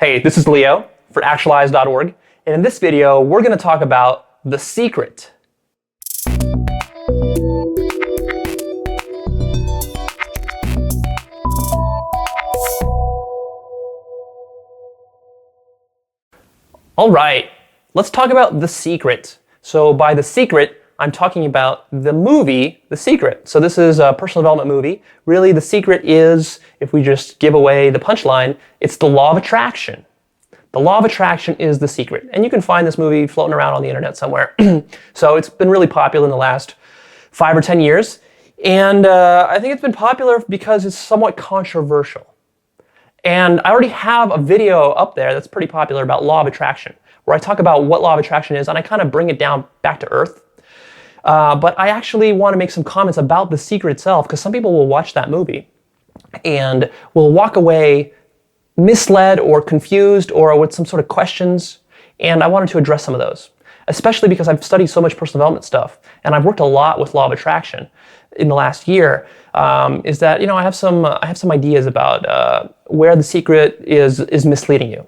Hey, this is Leo for Actualize.org, and in this video, we're going to talk about the secret. All right, let's talk about The Secret. So by The Secret, I'm talking about the movie, The Secret. So this is a personal development movie. Really, The Secret is, if we just give away the punchline, it's the law of attraction. The law of attraction is the secret. And you can find this movie floating around on the internet somewhere. So it's been really popular in the last 5 or 10 years. And I think it's been popular because it's somewhat controversial. And I already have a video up there that's pretty popular about law of attraction, where I talk about what law of attraction is, and I kind of bring it down back to earth. But I actually want to make some comments about The Secret itself, because some people will watch that movie and will walk away misled or confused or with some sort of questions. And I wanted to address some of those, especially because I've studied so much personal development stuff, and I've worked a lot with law of attraction in the last year. Is that, I have some ideas about where The Secret is misleading you.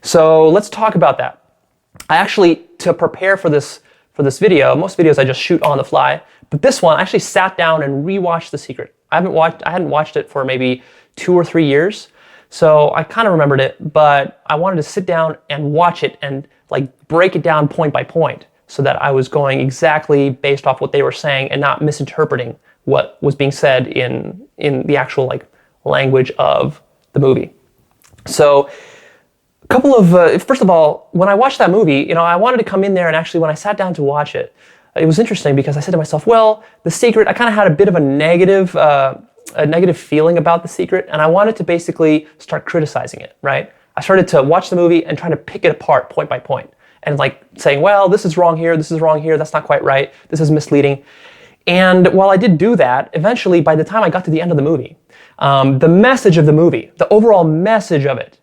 So let's talk about that. I actually, to prepare for this video, most videos I just shoot on the fly, but this one I actually sat down and rewatched The Secret. I hadn't watched it for maybe 2 or 3 years, so I kind of remembered it, but I wanted to sit down and watch it and break it down point by point, so that I was going exactly based off what they were saying and not misinterpreting what was being said in the actual language of the movie. So a couple of, first of all, when I watched that movie, I wanted to come in there, and actually when I sat down to watch it, it was interesting because I said to myself, well, The Secret, I kind of had a bit of a negative feeling about The Secret, and I wanted to basically start criticizing it, right? I started to watch the movie and trying to pick it apart point by point, and saying, well, this is wrong here, that's not quite right, this is misleading. And while I did do that, eventually, by the time I got to the end of the movie, the message of the movie, the overall message of it,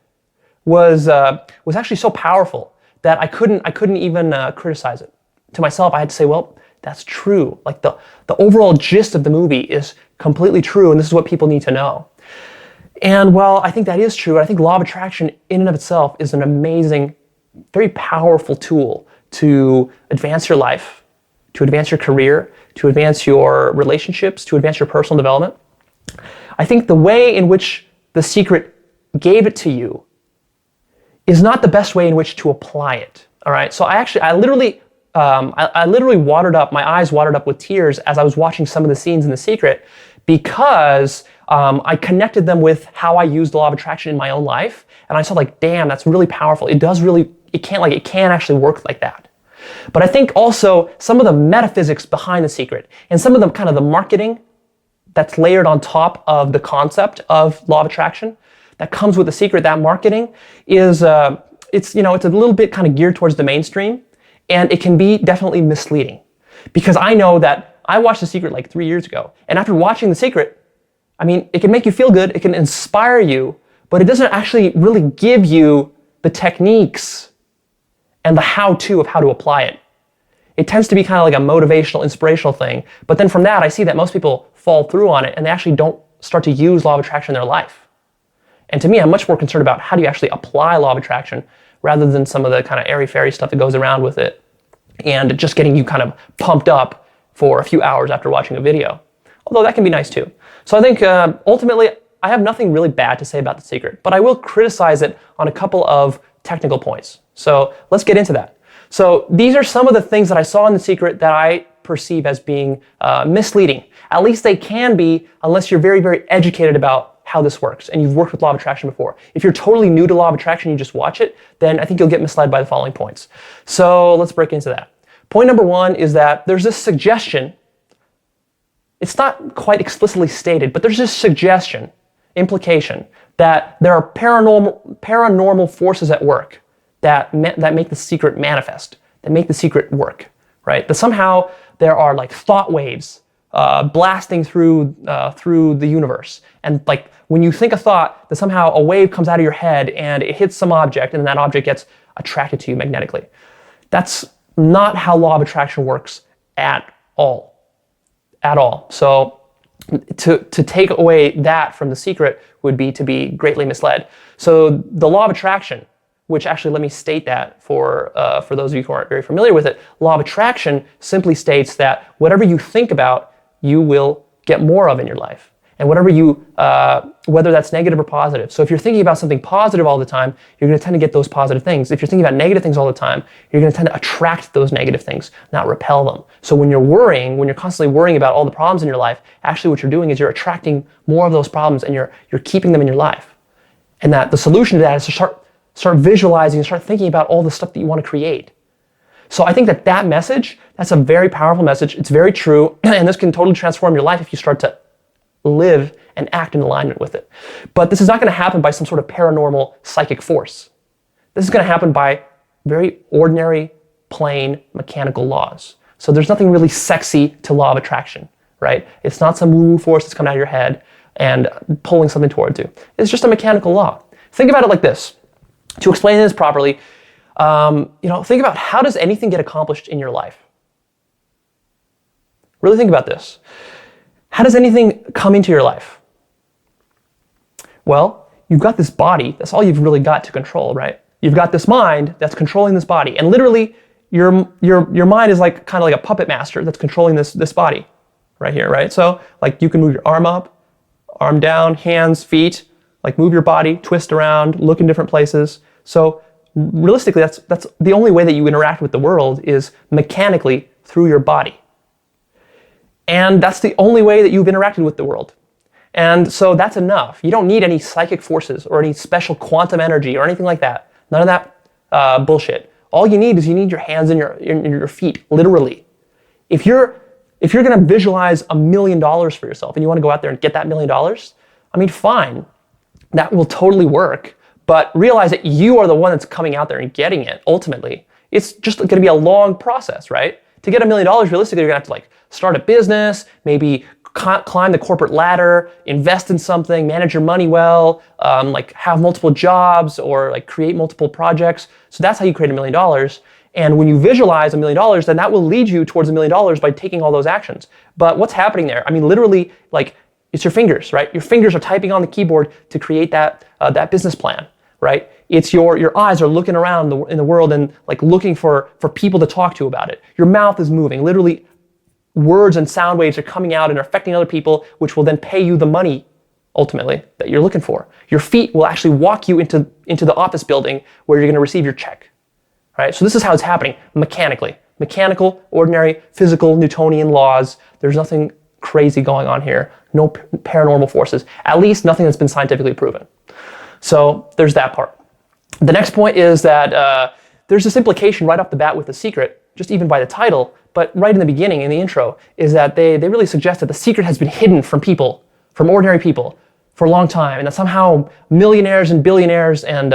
was actually so powerful that I couldn't even criticize it. To myself, I had to say, well, that's true. The overall gist of the movie is completely true, and this is what people need to know. And while I think that is true, I think law of attraction in and of itself is an amazing, very powerful tool to advance your life, to advance your career, to advance your relationships, to advance your personal development. I think the way in which The Secret gave it to you is not the best way in which to apply it. All right. So I literally watered up, my eyes watered up with tears as I was watching some of the scenes in The Secret, because I connected them with how I used the law of attraction in my own life, and I saw damn, that's really powerful. It can actually work like that. But I think also some of the metaphysics behind The Secret, and some of the kind of the marketing that's layered on top of the concept of law of attraction that comes with The Secret, that marketing is it's a little bit kind of geared towards the mainstream, and it can be definitely misleading. Because I know that I watched The Secret 3 years ago, and after watching The Secret, it can make you feel good, it can inspire you, but it doesn't actually really give you the techniques and the how-to of how to apply it. It tends to be kind of like a motivational, inspirational thing, but then from that I see that most people fall through on it and they actually don't start to use law of attraction in their life. And to me, I'm much more concerned about how do you actually apply law of attraction rather than some of the kind of airy-fairy stuff that goes around with it and just getting you kind of pumped up for a few hours after watching a video. Although that can be nice too. So I think ultimately, I have nothing really bad to say about The Secret, but I will criticize it on a couple of technical points. So let's get into that. So these are some of the things that I saw in The Secret that I perceive as being misleading. At least they can be, unless you're very, very educated about how this works and you've worked with law of attraction before. If you're totally new to law of attraction, you just watch it, then I think you'll get misled by the following points. So let's break into that. Point number 1 is that there's this suggestion. It's not quite explicitly stated, but there's this suggestion, implication, that there are paranormal forces at work that make The Secret manifest, that make The Secret work, right? That somehow there are thought waves blasting through the universe, and when you think a thought, that somehow a wave comes out of your head and it hits some object, and then that object gets attracted to you magnetically. That's not how law of attraction works at all. So to take away that from The Secret would be to be greatly misled. So the law of attraction, which actually, let me state that for those of you who aren't very familiar with it, law of attraction simply states that whatever you think about, you will get more of in your life. And whatever you, whether that's negative or positive. So if you're thinking about something positive all the time, you're going to tend to get those positive things. If you're thinking about negative things all the time, you're going to tend to attract those negative things, not repel them. So when you're worrying, when you're constantly worrying about all the problems in your life, actually what you're doing is you're attracting more of those problems and you're keeping them in your life. And that the solution to that is to start visualizing and start thinking about all the stuff that you want to create. So I think that message, that's a very powerful message. It's very true. And this can totally transform your life if you start to live and act in alignment with it. But this is not going to happen by some sort of paranormal psychic force. This is going to happen by very ordinary, plain, mechanical laws. So there's nothing really sexy to law of attraction, right? It's not some woo-woo force that's coming out of your head and pulling something towards you. It's just a mechanical law. Think about it like this. To explain this properly, think about how does anything get accomplished in your life? Really think about this. How does anything come into your life? Well, you've got this body. That's all you've really got to control, right? You've got this mind that's controlling this body. And literally, your mind is like kind of like a puppet master that's controlling this body right here, right? So like you can move your arm up, arm down, hands, feet, like move your body, twist around, look in different places. So realistically, that's the only way that you interact with the world is mechanically through your body. And that's the only way that you've interacted with the world. And so that's enough. You don't need any psychic forces or any special quantum energy or anything like that. None of that bullshit. All you need is your hands and your feet, literally. If you're going to visualize $1 million for yourself and you want to go out there and get that $1 million, I mean, fine. That will totally work. But realize that you are the one that's coming out there and getting it, ultimately. It's just going to be a long process, right? To get $1 million, realistically, you're going to have to start a business, maybe climb the corporate ladder, invest in something, manage your money well, have multiple jobs or create multiple projects. So that's how you create $1 million. And when you visualize $1 million, then that will lead you towards $1 million by taking all those actions. But what's happening there? I mean, literally, it's your fingers, right? Your fingers are typing on the keyboard to create that business plan, right? It's your eyes are looking around in the world and looking for people to talk to about it. Your mouth is moving. Literally, words and sound waves are coming out and are affecting other people, which will then pay you the money, ultimately, that you're looking for. Your feet will actually walk you into the office building where you're going to receive your check, right? So this is how it's happening, mechanically. Mechanical, ordinary, physical, Newtonian laws. There's nothing crazy going on here. No paranormal forces. At least nothing that's been scientifically proven. So there's that part. The next point is that there's this implication right off the bat with The Secret, just even by the title, but right in the beginning, in the intro, is that they really suggest that the secret has been hidden from people, from ordinary people, for a long time, and that somehow millionaires and billionaires and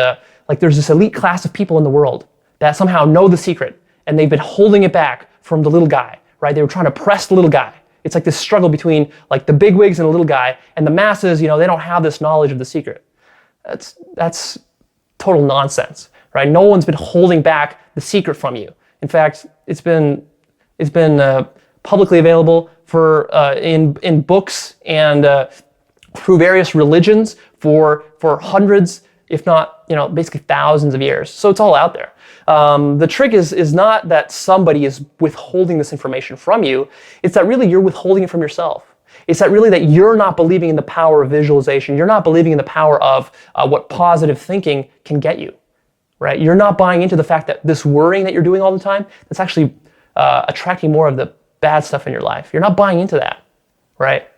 there's this elite class of people in the world that somehow know the secret, and they've been holding it back from the little guy, right? They were trying to press the little guy. It's like this struggle between the bigwigs and the little guy, and the masses, they don't have this knowledge of the secret. That's total nonsense, right? No one's been holding back the secret from you. In fact, it's been publicly available in books and through various religions for hundreds, if not basically thousands of years. So it's all out there. The trick is not that somebody is withholding this information from you. It's that really you're withholding it from yourself. It's that really that you're not believing in the power of visualization. You're not believing in the power of what positive thinking can get you, right? You're not buying into the fact that this worrying that you're doing all the time, that's actually attracting more of the bad stuff in your life. You're not buying into that, right?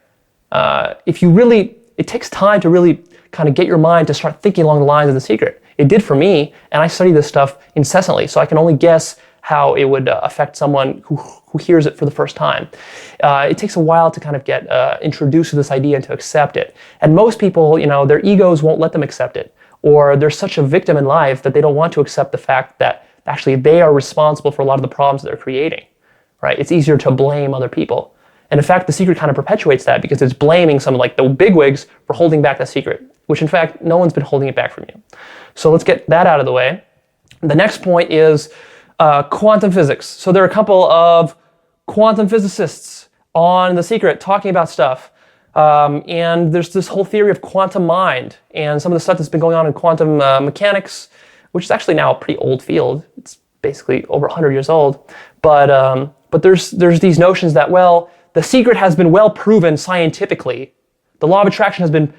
It takes time to really kind of get your mind to start thinking along the lines of The Secret. It did for me, and I study this stuff incessantly, so I can only guess how it would affect someone who hears it for the first time. It takes a while to kind of get introduced to this idea and to accept it. And most people, their egos won't let them accept it, or they're such a victim in life that they don't want to accept the fact that actually they are responsible for a lot of the problems that they're creating, right? It's easier to blame other people. And in fact, The Secret kind of perpetuates that because it's blaming some the bigwigs for holding back that secret, which in fact, no one's been holding it back from you. So let's get that out of the way. The next point is quantum physics. So there are a couple of quantum physicists on The Secret talking about stuff. And there's this whole theory of quantum mind and some of the stuff that's been going on in quantum mechanics, which is actually now a pretty old field. It's basically over 100 years old. But there's these notions that, well, the secret has been well proven scientifically. The law of attraction has been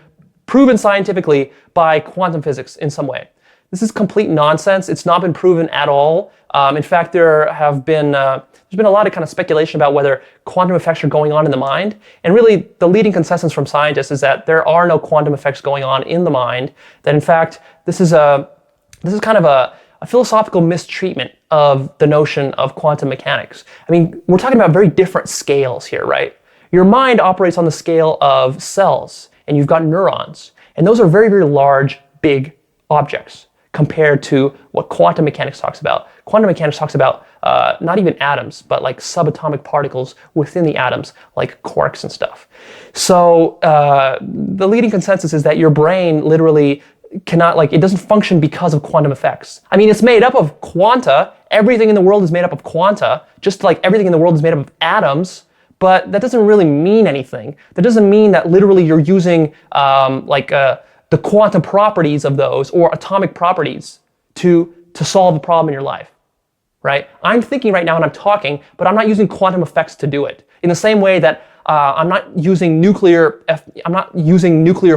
proven scientifically by quantum physics in some way. This is complete nonsense. It's not been proven at all. In fact, there's been a lot of kind of speculation about whether quantum effects are going on in the mind. And really, the leading consensus from scientists is that there are no quantum effects going on in the mind. That in fact, this is kind of a philosophical mistreatment of the notion of quantum mechanics. I mean, we're talking about very different scales here, right? Your mind operates on the scale of cells, and you've got neurons. And those are very, very large, big objects compared to what quantum mechanics talks about. Quantum mechanics talks about not even atoms, but like subatomic particles within the atoms, like quarks and stuff. So the leading consensus is that your brain literally cannot, it doesn't function because of quantum effects. I mean, it's made up of quanta. Everything in the world is made up of quanta, just like everything in the world is made up of atoms. But that doesn't really mean anything. That doesn't mean that literally you're using the quantum properties of those or atomic properties to solve a problem in your life, right? I'm thinking right now and I'm talking, but I'm not using quantum effects to do it. In the same way that I'm not using nuclear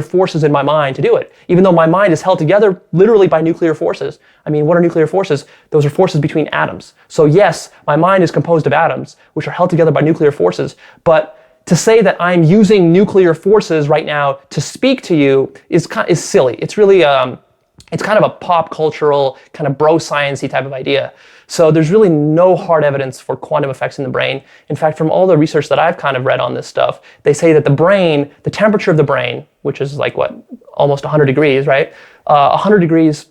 forces in my mind to do it, even though my mind is held together literally by nuclear forces. I mean, what are nuclear forces? Those are forces between atoms. So yes, my mind is composed of atoms, which are held together by nuclear forces, but to say that I'm using nuclear forces right now to speak to you is silly. It's really, it's kind of a pop cultural, kind of bro science-y type of idea. So there's really no hard evidence for quantum effects in the brain. In fact, from all the research that I've kind of read on this stuff, they say that the brain, the temperature of the brain, which is like almost 100 degrees, right? 100 degrees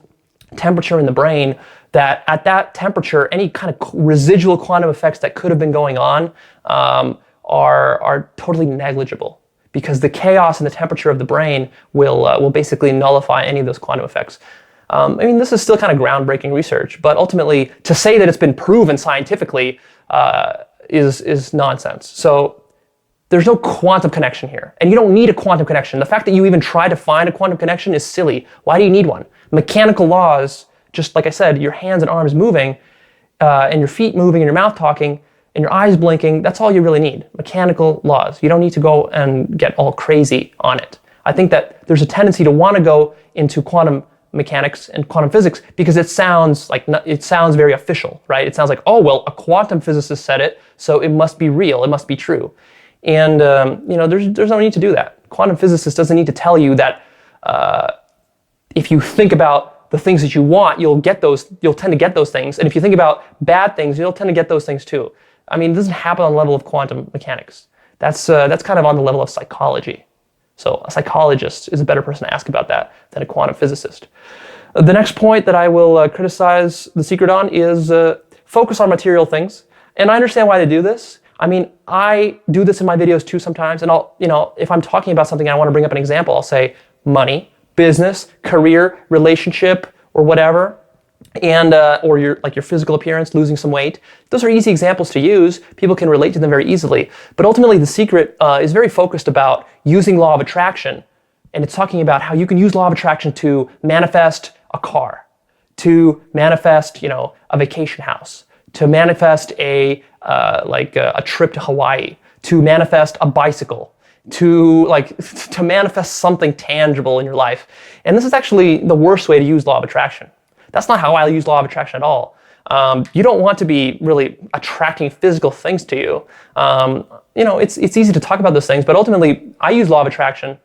temperature in the brain, that at that temperature, any kind of residual quantum effects that could have been going on are totally negligible, because the chaos and the temperature of the brain will basically nullify any of those quantum effects. I mean, this is still kind of groundbreaking research, but ultimately, to say that it's been proven scientifically is nonsense. So there's no quantum connection here, and you don't need a quantum connection. The fact that you even try to find a quantum connection is silly. Why do you need one? Mechanical laws, just like I said, your hands and arms moving, and your feet moving, and your mouth talking, and your eyes blinking, that's all you really need. Mechanical laws. You don't need to go and get all crazy on it. I think that there's a tendency to want to go into quantum mechanics and quantum physics because it sounds very official, right? It sounds like, oh, well, a quantum physicist said it, so it must be real, it must be true. And there's no need to do that. Quantum physicist doesn't need to tell you that if you think about the things that you want, you'll tend to get those things. And if you think about bad things, you'll tend to get those things too. I mean, it doesn't happen on the level of quantum mechanics. That's kind of on the level of psychology. So a psychologist is a better person to ask about that than a quantum physicist. The next point that I will criticize The Secret on is focus on material things. And I understand why they do this. I mean, I do this in my videos too sometimes. And if I'm talking about something and I want to bring up an example, I'll say money, business, career, relationship, or whatever. And or your physical appearance, losing some weight. Those are easy examples to use. People can relate to them very easily. But ultimately, The Secret is very focused about using law of attraction. And it's talking about how you can use law of attraction to manifest a car, to manifest, a vacation house, to manifest a trip to Hawaii, to manifest a bicycle, to manifest something tangible in your life. And this is actually the worst way to use law of attraction. That's not how I use law of attraction at all. You don't want to be really attracting physical things to you. It's easy to talk about those things, but ultimately, I use law of attraction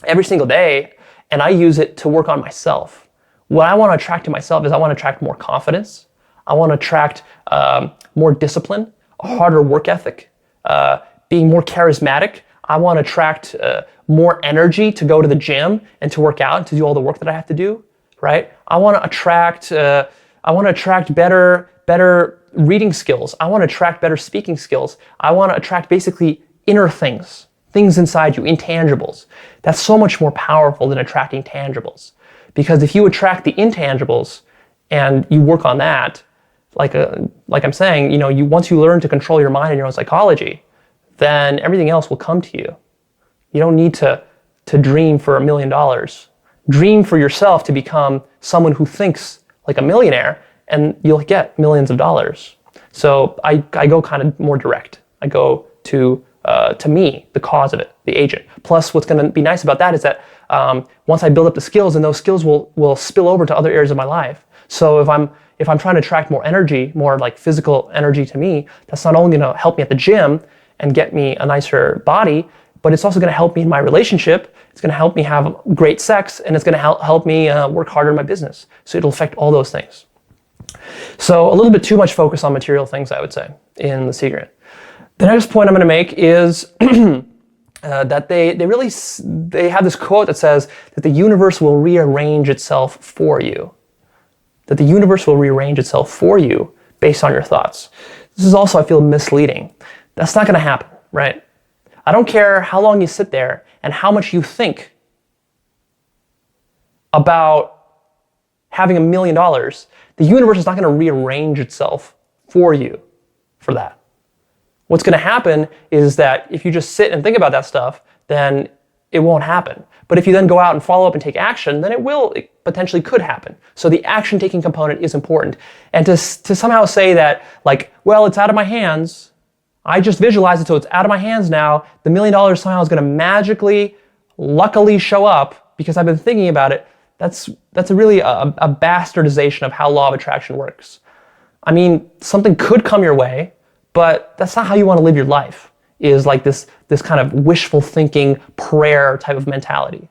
every single day, and I use it to work on myself. What I want to attract to myself is I want to attract more confidence. I want to attract more discipline, a harder work ethic, being more charismatic. I want to attract more energy to go to the gym and to work out and to do all the work that I have to do. Right? I want to attract better reading skills. I want to attract better speaking skills. I want to attract basically inner things inside you, intangibles. That's so much more powerful than attracting tangibles. Because if you attract the intangibles and you work on that, like I'm saying, once you learn to control your mind and your own psychology, then everything else will come to you. You don't need to dream for $1 million. Dream for yourself to become someone who thinks like a millionaire, and you'll get millions of dollars. So I go kind of more direct. I go to me, the cause of it, the agent. Plus, what's going to be nice about that is that once I build up the skills, and those skills will spill over to other areas of my life. So if I'm trying to attract more energy, more like physical energy to me, that's not only going to help me at the gym and get me a nicer body, but it's also going to help me in my relationship. It's going to help me have great sex, and it's going to help me work harder in my business. So it'll affect all those things. So a little bit too much focus on material things, I would say, in The Secret. The next point I'm going to make is that they have this quote that says that the universe will rearrange itself for you. That the universe will rearrange itself for you based on your thoughts. This is also, I feel, misleading. That's not going to happen, right? I don't care how long you sit there and how much you think about having $1 million. The universe is not going to rearrange itself for you for that. What's going to happen is that if you just sit and think about that stuff, then it won't happen. But if you then go out and follow up and take action, then it potentially could happen. So the action taking component is important. And to somehow say that, like, well, it's out of my hands, I just visualized it, so it's out of my hands now, the $1 million somehow is going to magically, luckily show up because I've been thinking about it, that's really a bastardization of how law of attraction works. I mean, something could come your way, but that's not how you want to live your life, is like this kind of wishful thinking, prayer type of mentality.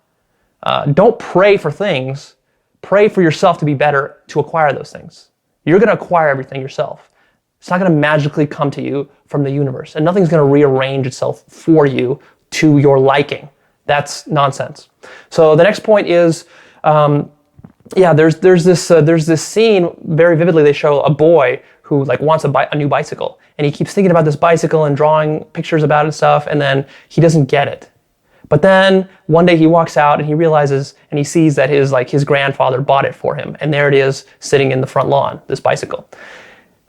Don't pray for things. Pray for yourself to be better to acquire those things. You're going to acquire everything yourself. It's not going to magically come to you from the universe, and nothing's going to rearrange itself for you to your liking. That's nonsense. So the next point is, there's this scene very vividly. They show a boy who like wants a new bicycle, and he keeps thinking about this bicycle and drawing pictures about it and stuff, and then he doesn't get it. But then one day he walks out and he realizes and he sees that his grandfather bought it for him, and there it is sitting in the front lawn, this bicycle.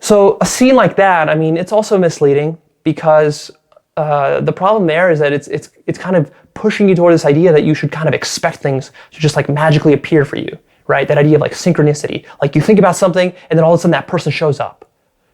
So a scene like that, I mean, it's also misleading because the problem there is that it's kind of pushing you toward this idea that you should kind of expect things to just like magically appear for you, right? That idea of like synchronicity. Like you think about something and then all of a sudden that person shows up.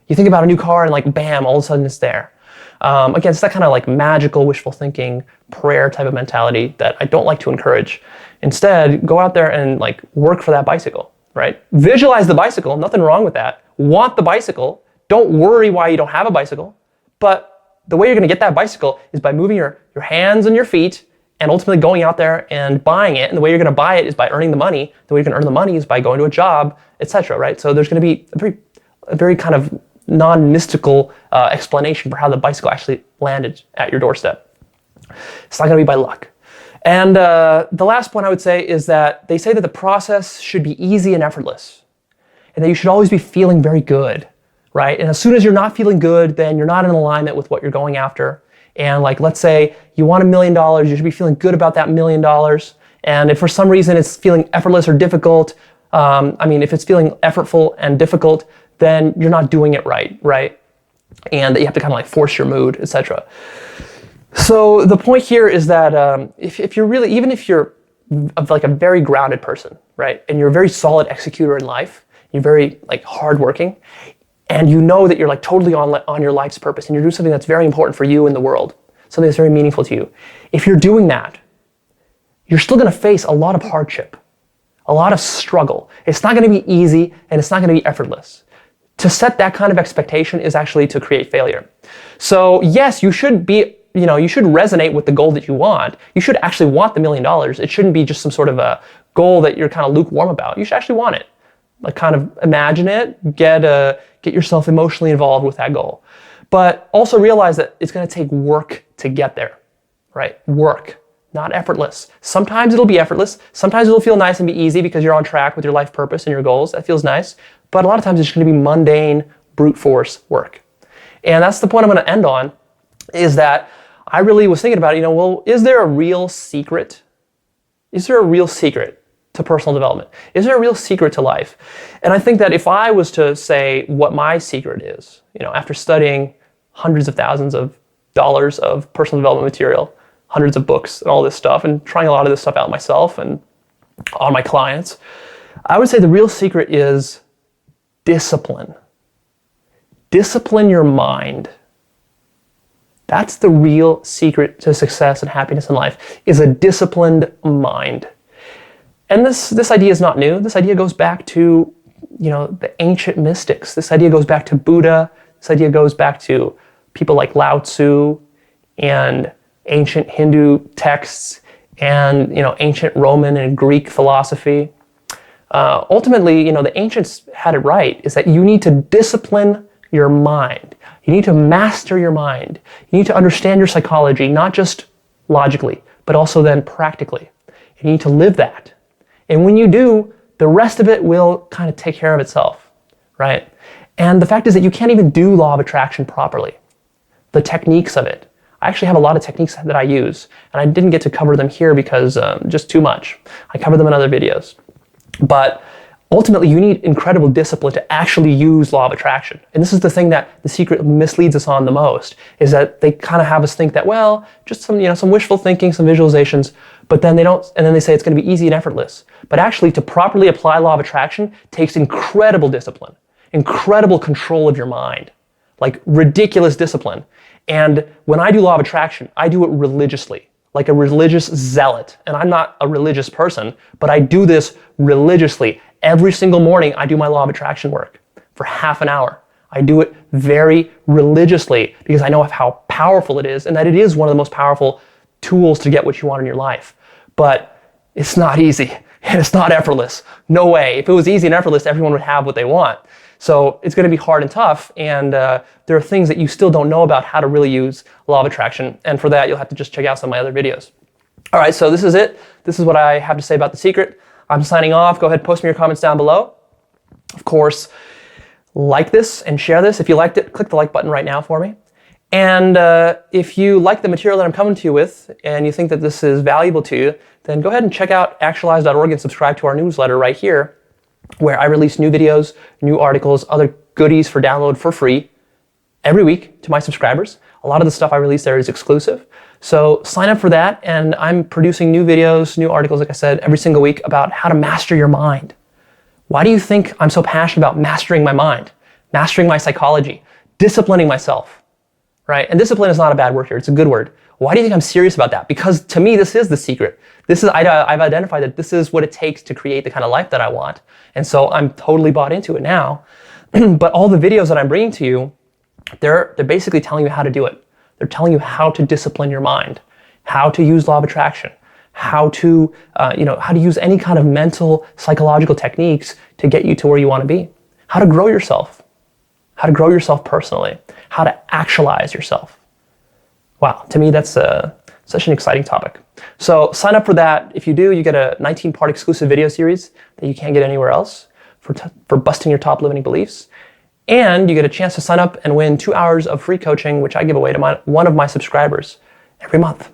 You think about a new car and like bam, all of a sudden it's there. Again, it's that kind of like magical wishful thinking, prayer type of mentality that I don't like to encourage. Instead, go out there and like work for that bicycle, right? Visualize the bicycle, nothing wrong with that. Want the bicycle. Don't worry why you don't have a bicycle. But the way you're going to get that bicycle is by moving your hands and your feet and ultimately going out there and buying it. And the way you're going to buy it is by earning the money. The way you're going to earn the money is by going to a job, etc. Right? So there's going to be a very kind of non-mystical explanation for how the bicycle actually landed at your doorstep. It's not going to be by luck. And the last point I would say is that they say that the process should be easy and effortless, and that you should always be feeling very good, right? And as soon as you're not feeling good, then you're not in alignment with what you're going after. And like, let's say you want $1 million, you should be feeling good about that $1 million. And if for some reason it's feeling effortless or difficult, if it's feeling effortful and difficult, then you're not doing it right? And you have to kind of like force your mood, etc. So the point here is that if you're really, even if you're like a very grounded person, right, and you're a very solid executor in life, you're very like hardworking, and you know that you're like totally on your life's purpose, and you're doing something that's very important for you in the world, something that's very meaningful to you. If you're doing that, you're still going to face a lot of hardship, a lot of struggle. It's not going to be easy, and it's not going to be effortless. To set that kind of expectation is actually to create failure. So yes, you should resonate with the goal that you want. You should actually want the $1 million. It shouldn't be just some sort of a goal that you're kind of lukewarm about. You should actually want it. Like kind of imagine it, get yourself emotionally involved with that goal. But also realize that it's going to take work to get there, right? Work, not effortless. Sometimes it'll be effortless. Sometimes it'll feel nice and be easy because you're on track with your life purpose and your goals. That feels nice. But a lot of times it's going to be mundane, brute force work. And that's the point I'm going to end on, is that I really was thinking about, is there a real secret? Is there a real secret to personal development? Is there a real secret to life? And I think that if I was to say what my secret is, after studying hundreds of thousands of dollars of personal development material hundreds of books and all this stuff and trying a lot of this stuff out myself and on my clients. I would say the real secret is discipline. Discipline your mind. That's the real secret to success and happiness in life, is a disciplined mind. And this idea is not new. This idea goes back to, the ancient mystics. This idea goes back to Buddha. This idea goes back to people like Lao Tzu and ancient Hindu texts and, ancient Roman and Greek philosophy. Ultimately, the ancients had it right, is that you need to discipline your mind. You need to master your mind. You need to understand your psychology, not just logically, but also then practically. You need to live that. And when you do, the rest of it will kind of take care of itself, right? And the fact is that you can't even do law of attraction properly. The techniques of it. I actually have a lot of techniques that I use, and I didn't get to cover them here because just too much. I cover them in other videos. But ultimately, you need incredible discipline to actually use law of attraction. And this is the thing that The Secret misleads us on the most, is that they kind of have us think that, well, just some wishful thinking, some visualizations, but then they say it's going to be easy and effortless. But actually, to properly apply law of attraction takes incredible discipline, incredible control of your mind, like ridiculous discipline. And when I do law of attraction, I do it religiously, like a religious zealot. And I'm not a religious person, but I do this religiously. Every single morning, I do my law of attraction work for half an hour. I do it very religiously because I know how powerful it is and that it is one of the most powerful tools to get what you want in your life. But it's not easy and it's not effortless. No way. If it was easy and effortless, everyone would have what they want. So it's going to be hard and tough, and there are things that you still don't know about how to really use law of attraction. And for that, you'll have to just check out some of my other videos. All right, so this is it. This is what I have to say about The Secret. I'm signing off. Go ahead, post me your comments down below. Of course, like this and share this. If you liked it, click the like button right now for me. And if you like the material that I'm coming to you with and you think that this is valuable to you, then go ahead and check out actualize.org and subscribe to our newsletter right here, where I release new videos, new articles, other goodies for download for free every week to my subscribers. A lot of the stuff I release there is exclusive. So sign up for that, and I'm producing new videos, new articles, like I said, every single week about how to master your mind. Why do you think I'm so passionate about mastering my mind, mastering my psychology, disciplining myself, right? And discipline is not a bad word here, it's a good word. Why do you think I'm serious about that? Because to me, this is the secret. I've identified that this is what it takes to create the kind of life that I want. And so I'm totally bought into it now. But all the videos that I'm bringing to you, they're basically telling you how to do it. They're telling you how to discipline your mind, how to use law of attraction, how to use any kind of mental, psychological techniques to get you to where you want to be, how to grow yourself personally, how to actualize yourself. Wow, to me, that's such an exciting topic. So sign up for that. If you do, you get a 19-part exclusive video series that you can't get anywhere else for busting your top limiting beliefs. And you get a chance to sign up and win 2 hours of free coaching, which I give away to one of my subscribers every month.